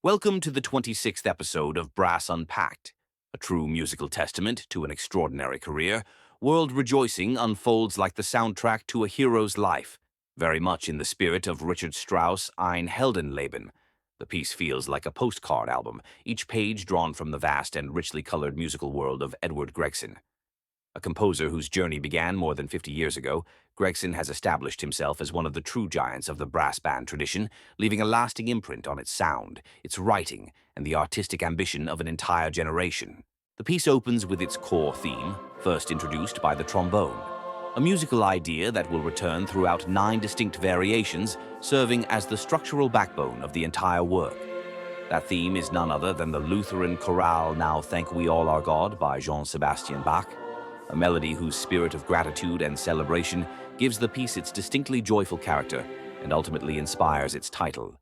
Welcome to the 26th episode of Brass Unpacked. A true musical testament to an extraordinary career, World Rejoicing unfolds like the soundtrack to a hero's life, very much in the spirit of Richard Strauss' Ein Heldenleben. The piece feels like a postcard album, each page drawn from the vast and richly colored musical world of Edward Gregson. A composer whose journey began more than 50 years ago, Gregson has established himself as one of the true giants of the brass band tradition, leaving a lasting imprint on its sound, its writing, and the artistic ambition of an entire generation. The piece opens with its core theme, first introduced by the trombone, a musical idea that will return throughout 9 distinct variations, serving as the structural backbone of the entire work. That theme is none other than the Lutheran chorale Now Thank We All Our God by Jean-Sebastian Bach, a melody whose spirit of gratitude and celebration gives the piece its distinctly joyful character and ultimately inspires its title.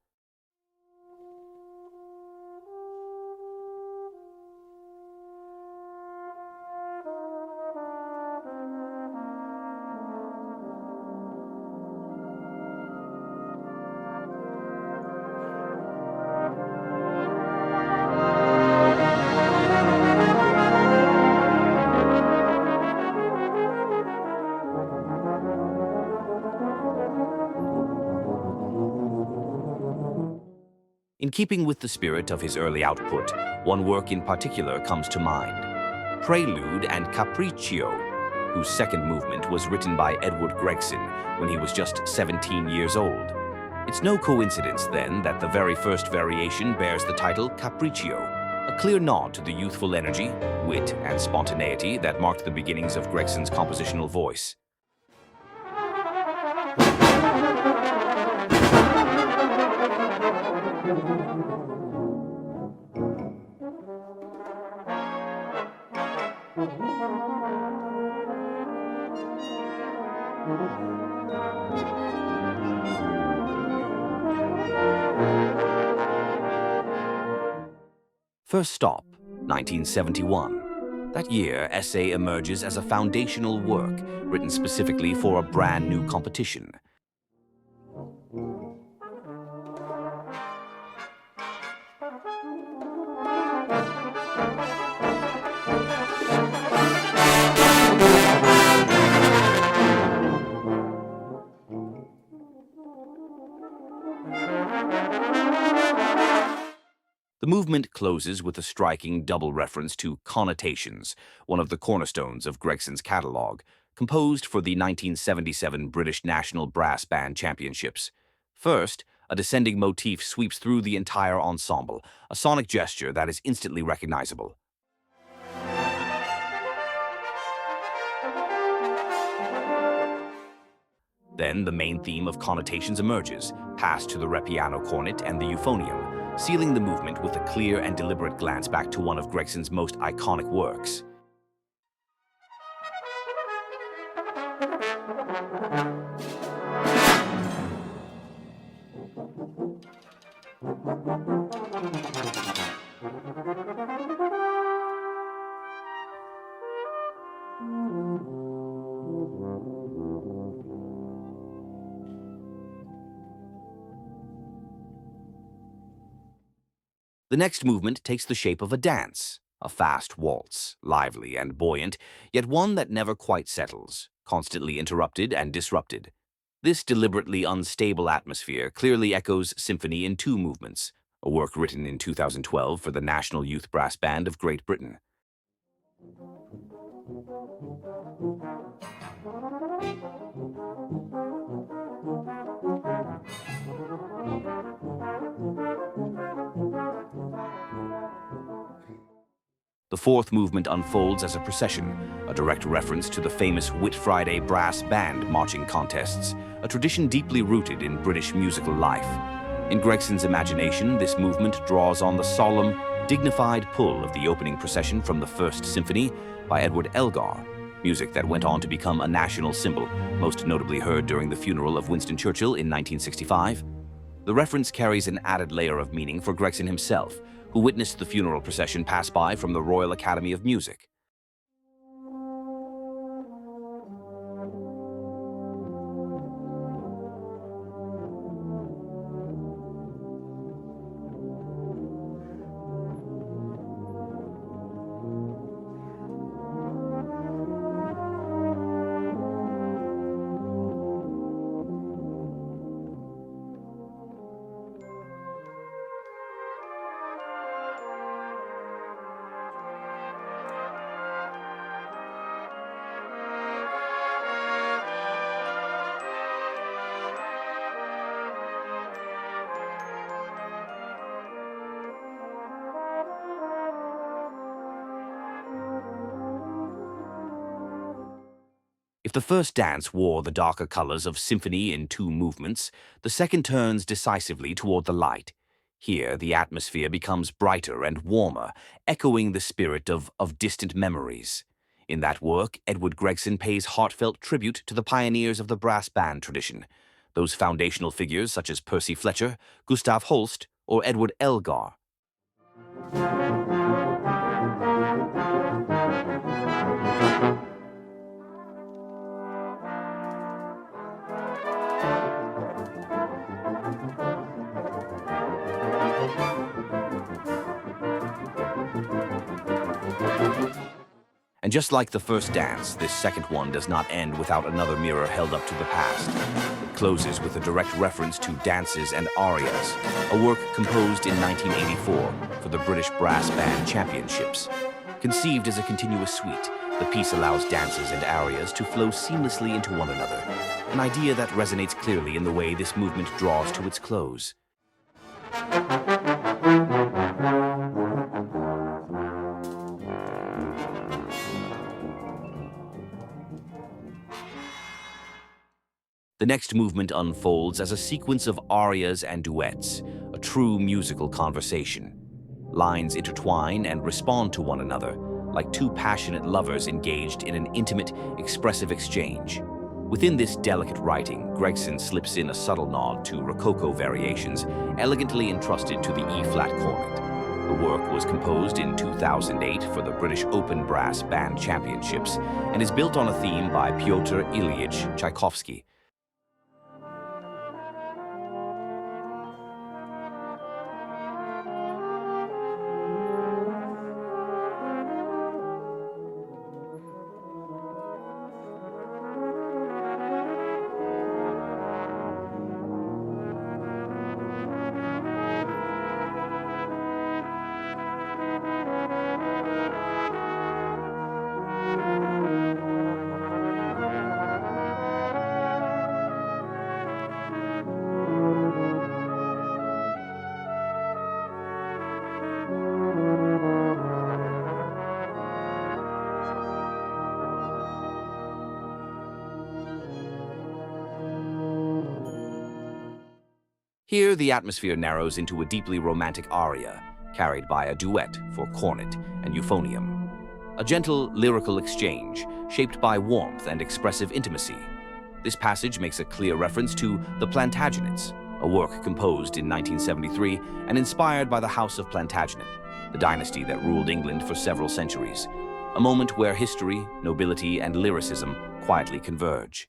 In keeping with the spirit of his early output, one work in particular comes to mind, Prelude and Capriccio, whose second movement was written by Edward Gregson when he was just 17 years old. It's no coincidence, then, that the very first variation bears the title Capriccio, a clear nod to the youthful energy, wit, and spontaneity that marked the beginnings of Gregson's compositional voice. First stop, 1971. That year, Essay emerges as a foundational work written specifically for a brand new competition. The movement closes with a striking double reference to Connotations, one of the cornerstones of Gregson's catalog, composed for the 1977 British National Brass Band Championships. First, a descending motif sweeps through the entire ensemble, a sonic gesture that is instantly recognizable. Then the main theme of Connotations emerges, passed to the Repiano cornet and the euphonium, sealing the movement with a clear and deliberate glance back to one of Gregson's most iconic works. The next movement takes the shape of a dance, a fast waltz, lively and buoyant, yet one that never quite settles, constantly interrupted and disrupted. This deliberately unstable atmosphere clearly echoes Symphony in 2 movements, a work written in 2012 for the National Youth Brass Band of Great Britain. The fourth movement unfolds as a procession, a direct reference to the famous Whit Friday brass band marching contests, a tradition deeply rooted in British musical life. In Gregson's imagination, this movement draws on the solemn, dignified pull of the opening procession from the First Symphony by Edward Elgar, music that went on to become a national symbol, most notably heard during the funeral of Winston Churchill in 1965. The reference carries an added layer of meaning for Gregson himself, who witnessed the funeral procession pass by from the Royal Academy of Music. If the first dance wore the darker colors of symphony in two movements, the second turns decisively toward the light. Here, the atmosphere becomes brighter and warmer, echoing the spirit of distant memories. In that work, Edward Gregson pays heartfelt tribute to the pioneers of the brass band tradition, those foundational figures such as Percy Fletcher, Gustav Holst, or Edward Elgar. And just like the first dance, this second one does not end without another mirror held up to the past. It closes with a direct reference to Dances and Arias, a work composed in 1984 for the British Brass Band Championships. Conceived as a continuous suite, the piece allows dances and arias to flow seamlessly into one another, an idea that resonates clearly in the way this movement draws to its close. The next movement unfolds as a sequence of arias and duets, a true musical conversation. Lines intertwine and respond to one another, like two passionate lovers engaged in an intimate, expressive exchange. Within this delicate writing, Gregson slips in a subtle nod to Rococo variations, elegantly entrusted to the E-flat cornet. The work was composed in 2008 for the British Open Brass Band Championships and is built on a theme by Pyotr Ilyich Tchaikovsky. Here, the atmosphere narrows into a deeply romantic aria, carried by a duet for cornet and euphonium. A gentle, lyrical exchange, shaped by warmth and expressive intimacy. This passage makes a clear reference to the Plantagenets, a work composed in 1973 and inspired by the House of Plantagenet, the dynasty that ruled England for several centuries. A moment where history, nobility, and lyricism quietly converge.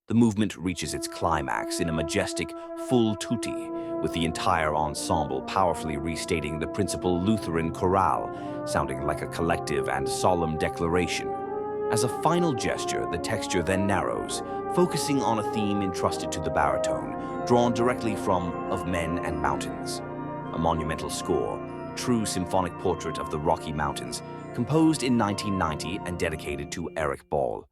The movement reaches its climax in a majestic, full tutti, with the entire ensemble powerfully restating the principal Lutheran chorale, sounding like a collective and solemn declaration. As a final gesture, the texture then narrows, focusing on a theme entrusted to the baritone, drawn directly from Of Men and Mountains. A monumental score, a true symphonic portrait of the Rocky Mountains, composed in 1990 and dedicated to Eric Ball.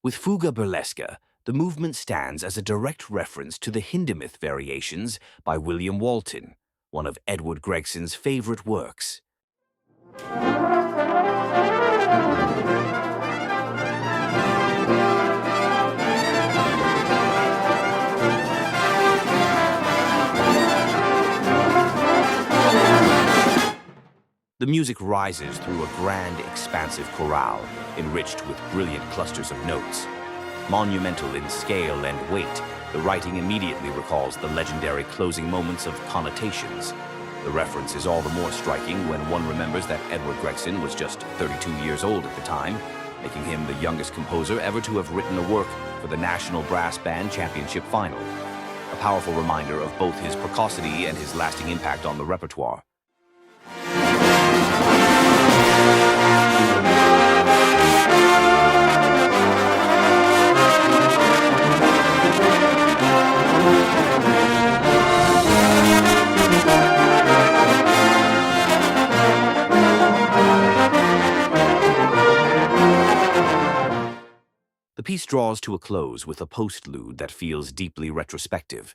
With Fuga Burlesca, the movement stands as a direct reference to the Hindemith variations by William Walton, one of Edward Gregson's favorite works. The music rises through a grand, expansive chorale, enriched with brilliant clusters of notes. Monumental in scale and weight, the writing immediately recalls the legendary closing moments of Connotations. The reference is all the more striking when one remembers that Edward Gregson was just 32 years old at the time, making him the youngest composer ever to have written a work for the National Brass Band Championship final. A powerful reminder of both his precocity and his lasting impact on the repertoire. The piece draws to a close with a postlude that feels deeply retrospective.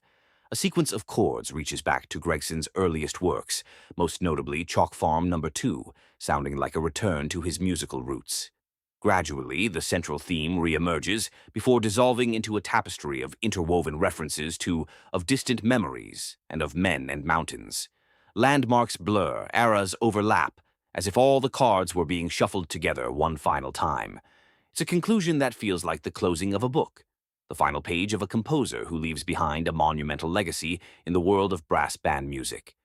A sequence of chords reaches back to Gregson's earliest works, most notably Chalk Farm No. 2, sounding like a return to his musical roots. Gradually, the central theme reemerges before dissolving into a tapestry of interwoven references of distant memories and of men and mountains. Landmarks blur, eras overlap, as if all the cards were being shuffled together one final time. It's a conclusion that feels like the closing of a book, the final page of a composer who leaves behind a monumental legacy in the world of brass band music.